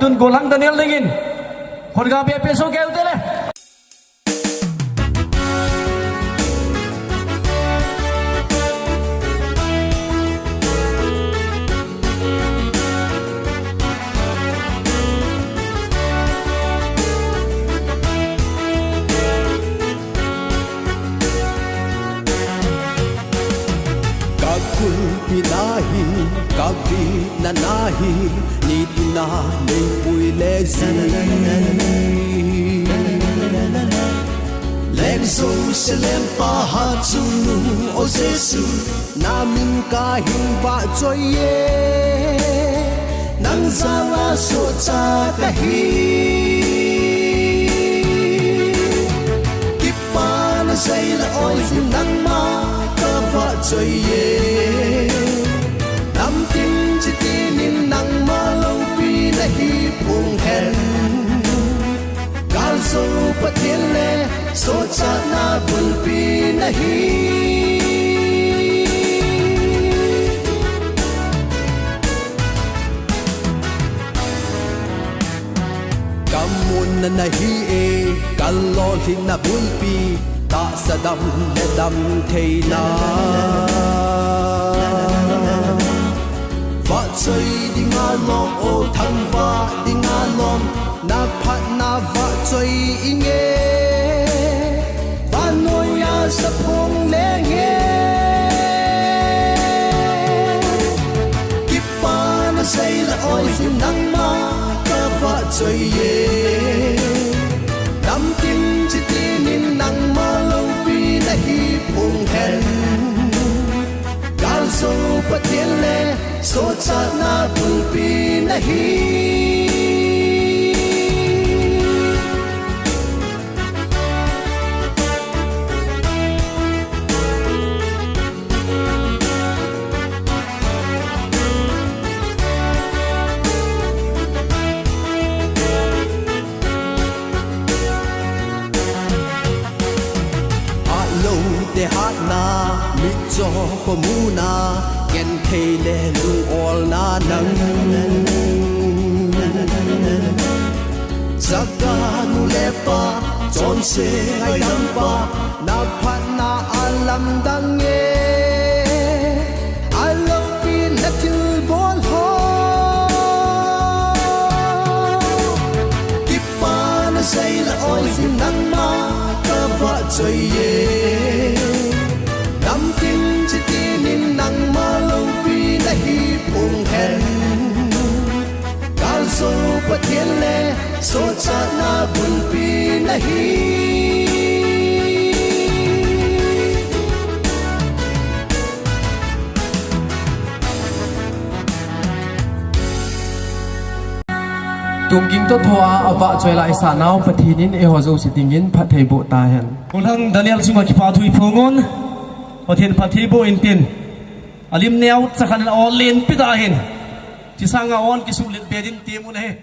tun golang Daniel dingin kon ga be peso ke utele Pinahi, kabi na nahi, nito na may puilesi. Lengso silem pahatsunu o Jesu, namin kahing bajoye, nang zala so tsakahi. Kipa na sayla oy nang makabajoye. Patile socha na bulpi nahi kamun na nahi e kalolin na bulpi ta sadam ledam theina va chơi đi ngã lom o thăng va đi ngã lom na phat na va chơi inge va noya sa phong le nge kipa na say la oi sin nang ma ka va chơi ye dam tim chi ti nin nang ma lo pi na hi phong hen gal so patile so cha na bulpi nahi de hat na mit jo komuna gen thele lu all na nang zaga nu lepa jon se ai dam pa na phat na alam dang ye alo pi na tu bol ho kipa na say la oi sin nang ma ka va chơi ye so patile so cha na bulpi nahi tungking to thoa awa choi lai sa naw pathinin e hozo sitingin phathei bo ta hen kunhang Daniel sunga ki pa thui phongon pathin phathei bo in tin alim neu chakhan all len pi da hen chỉ sang ngào on cái số lượng bề din tiêm muốn này